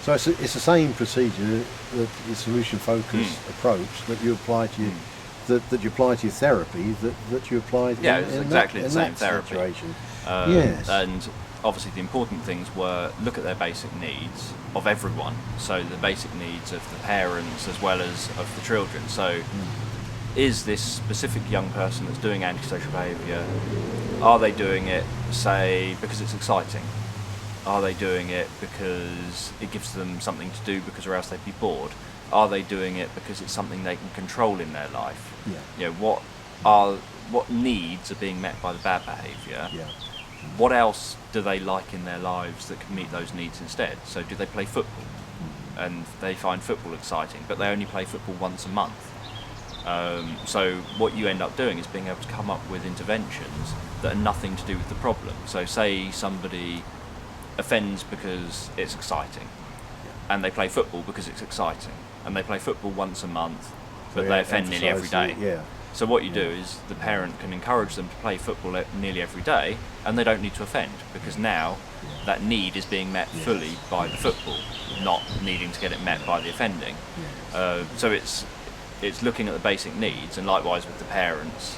So it's the same procedure, the solution-focused approach that you apply to your, that you apply to your therapy, that you applied it's exactly the same therapy. Situation. Yes. And obviously the important things were look at their basic needs of everyone. So the basic needs of the parents as well as of the children. So is this specific young person that's doing antisocial behaviour, are they doing it, say, because it's exciting? Are they doing it because it gives them something to do because or else they'd be bored? Are they doing it because it's something they can control in their life? Yeah. You know, what needs are being met by the bad behaviour? Yeah. What else do they like in their lives that can meet those needs instead? So do they play football? And they find football exciting, but they only play football once a month. So what you end up doing is being able to come up with interventions that are nothing to do with the problem. So say somebody offends because it's exciting, and they play football because it's exciting, and they play football once a month, but they offend nearly every day. So what you do is the parent can encourage them to play football nearly every day, and they don't need to offend, because now that need is being met fully by the football, not needing to get it met by the offending. So it's looking at the basic needs, and likewise with the parents,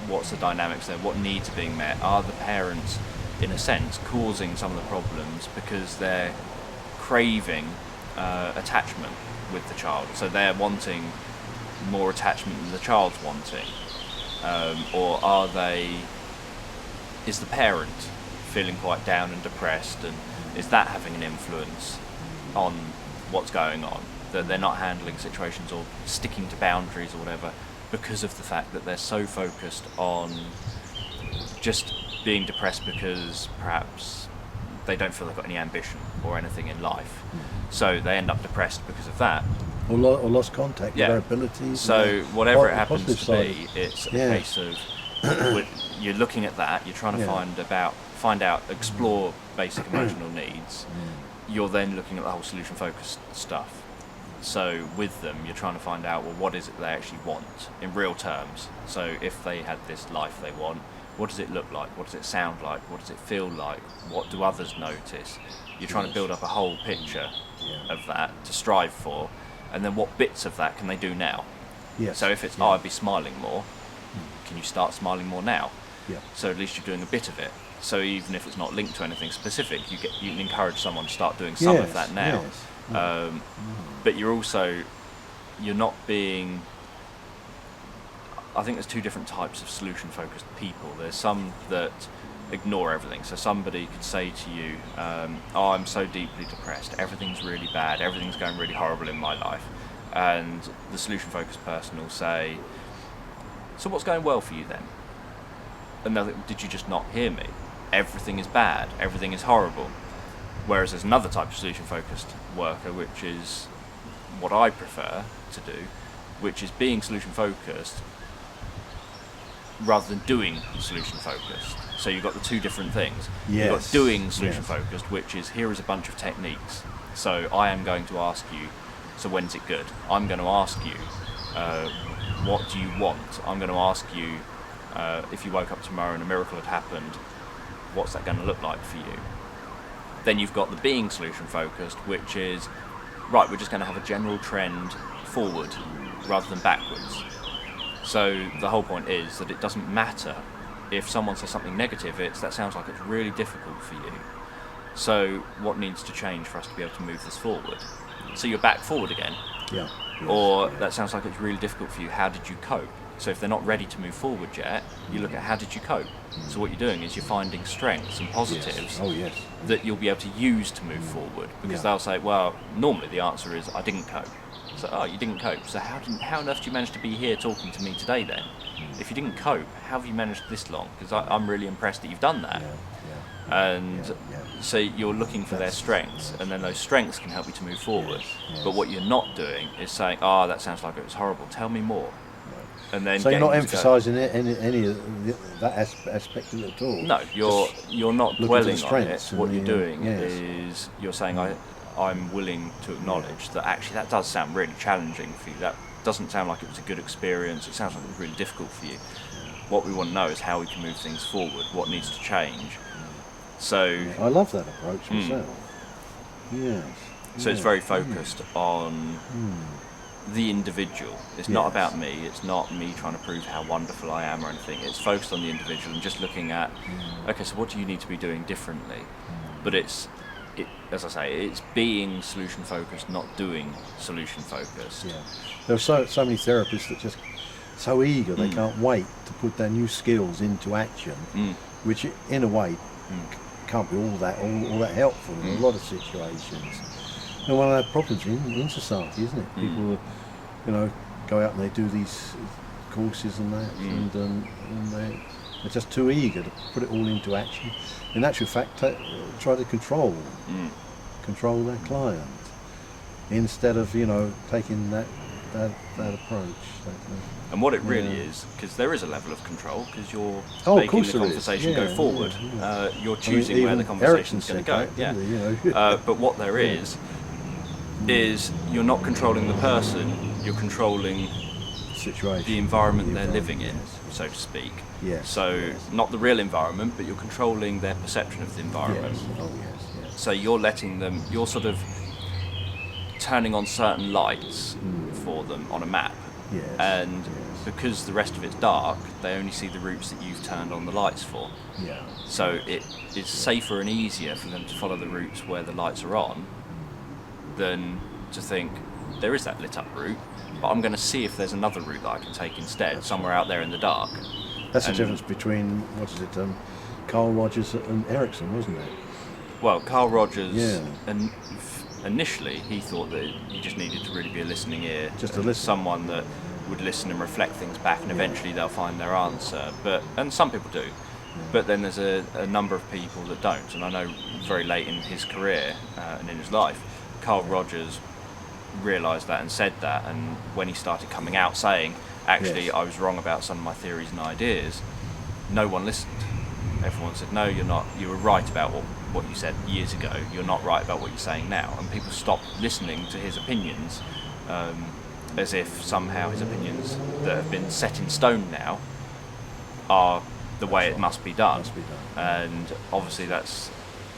what's the dynamics there, what needs are being met? Are the parents, in a sense, causing some of the problems because they're craving attachment with the child? So they're wanting more attachment than the child's wanting, or is the parent feeling quite down and depressed, and is that having an influence on what's going on, that they're not handling situations or sticking to boundaries or whatever because of the fact that they're so focused on just being depressed because perhaps they don't feel they've got any ambition or anything in life, so they end up depressed because of that. Or lost contact with their abilities. So whatever it happens to be, it's a case of you're looking at that, you're trying to find out, explore basic emotional needs. You're then looking at the whole solution-focused stuff. So with them, you're trying to find out, well, what is it they actually want in real terms? So if they had this life they want, what does it look like? What does it sound like? What does it feel like? What do others notice? You're trying to build up a whole picture of that to strive for. And then what bits of that can they do now? So if it's, I'd be smiling more, can you start smiling more now? So at least you're doing a bit of it. So even if it's not linked to anything specific, you can encourage someone to start doing some of that now. But you're not being... I think there's two different types of solution-focused people. There's some that ignore everything. So somebody could say to you, I'm so deeply depressed, everything's really bad, everything's going really horrible in my life. And the solution-focused person will say, so what's going well for you then? And they'll think, did you just not hear me? Everything is bad, everything is horrible. Whereas there's another type of solution-focused worker, which is what I prefer to do, which is being solution-focused rather than doing solution-focused. So you've got the two different things. You've got doing solution-focused, which is, here is a bunch of techniques. So I am going to ask you, so when's it good? I'm going to ask you, what do you want? I'm going to ask you, if you woke up tomorrow and a miracle had happened, what's that going to look like for you? Then you've got the being solution-focused, which is, right, we're just going to have a general trend forward rather than backwards. So the whole point is that it doesn't matter if someone says something negative, that sounds like it's really difficult for you. So what needs to change for us to be able to move this forward? So you're back forward again. Or that sounds like it's really difficult for you, how did you cope? So if they're not ready to move forward yet, you look at how did you cope? So what you're doing is you're finding strengths and positives that you'll be able to use to move forward. Because they'll say, well, normally the answer is, I didn't cope. So, oh, you didn't cope. So how on earth do you manage to be here talking to me today then? If you didn't cope, how have you managed this long? Because I'm really impressed that you've done that. And so you're looking for their strengths, and then those strengths can help you to move forward. But what you're not doing is saying, that sounds like it was horrible, tell me more. And then so you're not emphasising any of that aspect of it at all? No, you're not dwelling on it. What you're doing is you're saying, I'm willing to acknowledge that actually that does sound really challenging for you. That doesn't sound like it was a good experience. It sounds like it was really difficult for you. What we want to know is how we can move things forward, what needs to change. So I love that approach myself. Yes. So it's very focused on the individual. It's not about me. It's not me trying to prove how wonderful I am or anything. It's focused on the individual and just looking at, okay, so what do you need to be doing differently? But as I say, it's being solution focused, not doing solution focused. Yeah. There are so many therapists that just so eager they can't wait to put their new skills into action, which in a way can't be all that helpful in a lot of situations. And one of the problems in society, isn't it? People, go out and they do these courses and that, and they're just too eager to put it all into action. In actual fact, try to control their client instead of taking that approach. And what it really is, because there is a level of control, because you're of making course the there conversation is. go forward. You're choosing where the conversation's going to go. But what there is you're not controlling the person, you're controlling situation, the environment they're living in, so to speak. Yes. So not the real environment, but you're controlling their perception of the environment. Yes. Oh yes. So you're sort of turning on certain lights for them on a map. Yes. And because the rest of it's dark, they only see the routes that you've turned on the lights for. Yeah. So it is safer and easier for them to follow the routes where the lights are on than to think, there is that lit up route, but I'm going to see if there's another route that I can take instead, somewhere out there in the dark. That's the difference between, Carl Rogers and Ericsson, wasn't it? Well, Carl Rogers, and initially he thought that you just needed to really be a listening ear, just to listen. Someone that would listen and reflect things back, and eventually they'll find their answer. And some people do, but then there's a number of people that don't. And I know very late in his career and in his life, Carl Rogers realised that and said that, and when he started coming out saying, actually, I was wrong about some of my theories and ideas, no one listened. Everyone said, no, you're not. You were right about what you said years ago. You're not right about what you're saying now. And people stopped listening to his opinions, as if somehow his opinions that have been set in stone now are the way it must be done. And obviously that's,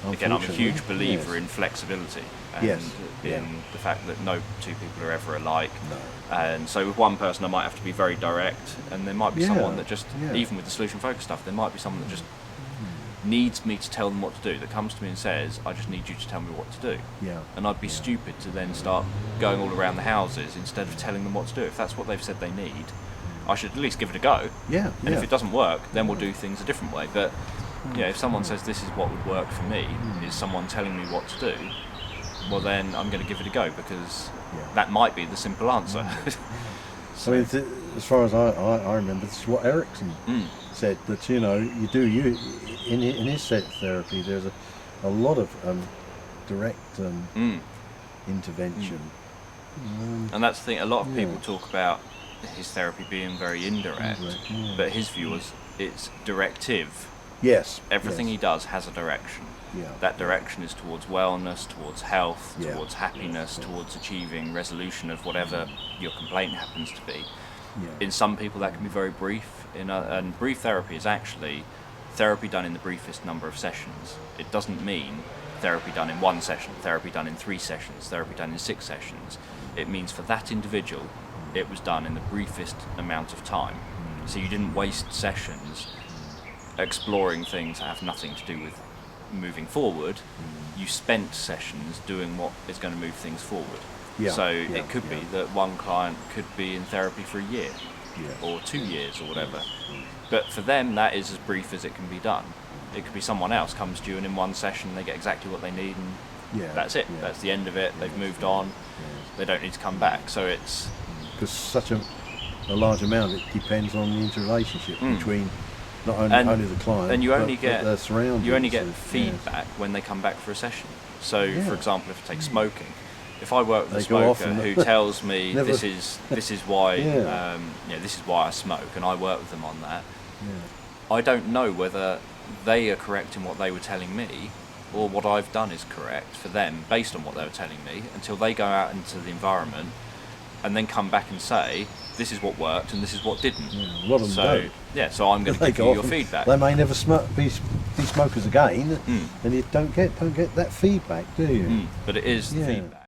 again, I'm a huge believer in flexibility and in the fact that no two people are ever alike. No. And so with one person I might have to be very direct, and there might be someone that just, even with the solution focused stuff, there might be someone that just needs me to tell them what to do, that comes to me and says, I just need you to tell me what to do. Yeah. And I'd be stupid to then start going all around the houses instead of telling them what to do. If that's what they've said they need, I should at least give it a go. Yeah. And if it doesn't work, then we'll do things a different way. But if someone says this is what would work for me, is someone telling me what to do, well then I'm going to give it a go, because that might be the simple answer. So, I mean, as far as I remember, this is what Ericsson said, that you do in his set therapy there's a lot of direct intervention. And that's the thing, a lot of people talk about his therapy being very indirect, but his view was it's directive. Yes. Everything he does has a direction. Yeah. That direction is towards wellness, towards health, towards happiness, towards achieving resolution of whatever your complaint happens to be. Yeah. In some people that can be very brief, and brief therapy is actually therapy done in the briefest number of sessions. It doesn't mean therapy done in 1 session, therapy done in 3 sessions, therapy done in 6 sessions. It means for that individual, it was done in the briefest amount of time. So you didn't waste sessions exploring things that have nothing to do with moving forward. You spent sessions doing what is going to move things forward. It could be that one client could be in therapy for a year or 2 years or whatever. But for them, that is as brief as it can be done. It could be someone else comes to you and in one session they get exactly what they need, and that's it. That's the end of it. They've moved on. They don't need to come back. So it's... Because such a large amount of it depends on the interrelationship between not only the client, and but their surroundings. You only get feedback when they come back for a session. So, for example, if I take smoking, if I work with a smoker who tells me this is why this is why I smoke, and I work with them on that, I don't know whether they are correct in what they were telling me, or what I've done is correct for them based on what they were telling me, until they go out into the environment and then come back and say, this is what worked and this is what didn't. A lot of them don't. So I'm going to give you your feedback. They may never be smokers again, and you don't get that feedback, do you? But it is the feedback.